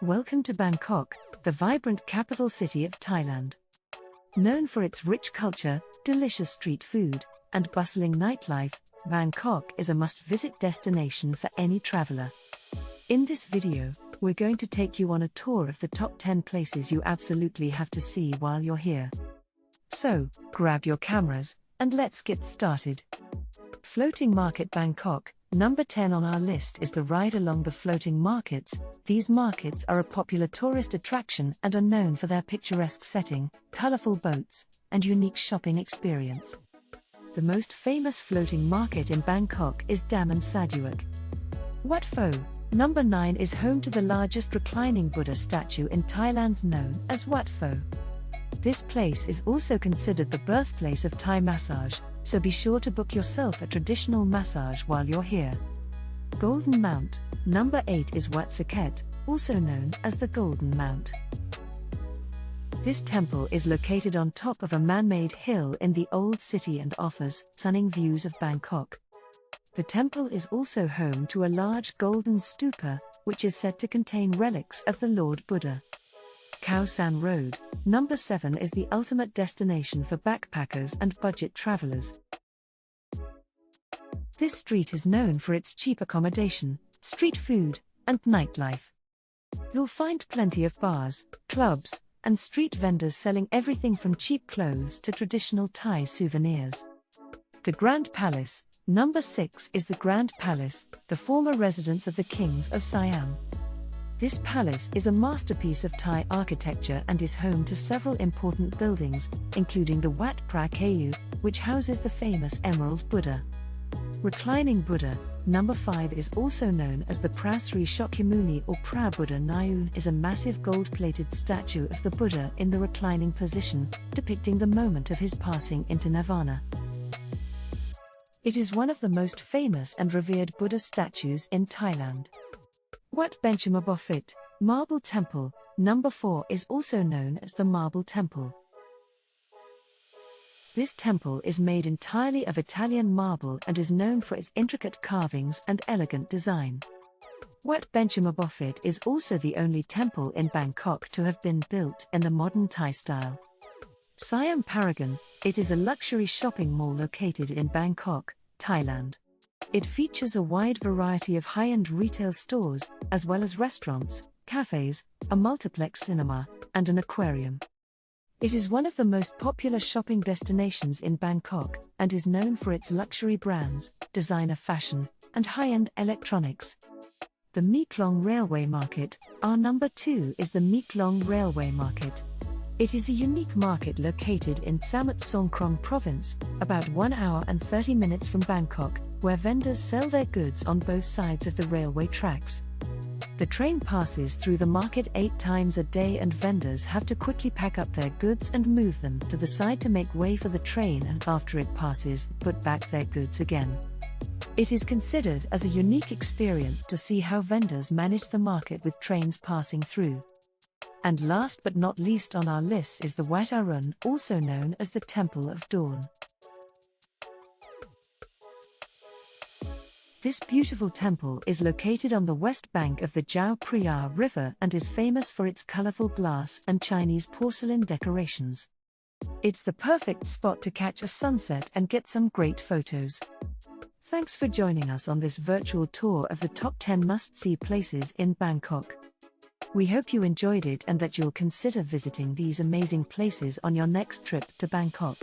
Welcome to Bangkok, the vibrant capital city of Thailand. Known for its rich culture, delicious street food, and bustling nightlife, Bangkok is a must-visit destination for any traveler. In this video, we're going to take you on a tour of the top 10 places you absolutely have to see while you're here. So, grab your cameras, and let's get started. Floating Market Bangkok. Number 10 on our list is the ride along the floating markets. These markets are a popular tourist attraction and are known for their picturesque setting, colorful boats, and unique shopping experience. The most famous floating market in Bangkok is Damnoen Saduak. Wat Pho. Number 9 is home to the largest reclining Buddha statue in Thailand, known as Wat Pho. This place is also considered the birthplace of Thai massage, so be sure to book yourself a traditional massage while you're here. Golden Mount. Number 8 is Wat Pho, also known as the Golden Mount. This temple is located on top of a man-made hill in the old city and offers stunning views of Bangkok. The temple is also home to a large golden stupa, which is said to contain relics of the Lord Buddha. Khao San Road. Number 7 is the ultimate destination for backpackers and budget travelers. This street is known for its cheap accommodation, street food, and nightlife. You'll find plenty of bars, clubs, and street vendors selling everything from cheap clothes to traditional Thai souvenirs. The Grand Palace. Number 6 is the Grand Palace, the former residence of the kings of Siam. This palace is a masterpiece of Thai architecture and is home to several important buildings, including the Wat Pho, which houses the famous Emerald Buddha. Reclining Buddha. Number 5 is also known as the Prasri Shakyamuni or Pra-Buddha Nyun, is a massive gold-plated statue of the Buddha in the reclining position, depicting the moment of his passing into nirvana. It is one of the most famous and revered Buddha statues in Thailand. Wat Pho, Marble Temple. Number 4 is also known as the Marble Temple. This temple is made entirely of Italian marble and is known for its intricate carvings and elegant design. Wat Pho is also the only temple in Bangkok to have been built in the modern Thai style. Siam Paragon. It is a luxury shopping mall located in Bangkok, Thailand. It features a wide variety of high-end retail stores, as well as restaurants, cafes, a multiplex cinema, and an aquarium. It is one of the most popular shopping destinations in Bangkok, and is known for its luxury brands, designer fashion, and high-end electronics. The Meeklong Railway Market. Our number 2 is the Meeklong Railway Market. It is a unique market located in Samut Songkhram province, about 1 hour and 30 minutes from Bangkok, where vendors sell their goods on both sides of the railway tracks. The train passes through the market 8 times a day and vendors have to quickly pack up their goods and move them to the side to make way for the train, and after it passes, put back their goods again. It is considered as a unique experience to see how vendors manage the market with trains passing through. And last but not least on our list is the Wat Arun, also known as the Temple of Dawn. This beautiful temple is located on the west bank of the Chao Phraya River and is famous for its colorful glass and Chinese porcelain decorations. It's the perfect spot to catch a sunset and get some great photos. Thanks for joining us on this virtual tour of the top 10 must-see places in Bangkok. We hope you enjoyed it and that you'll consider visiting these amazing places on your next trip to Bangkok.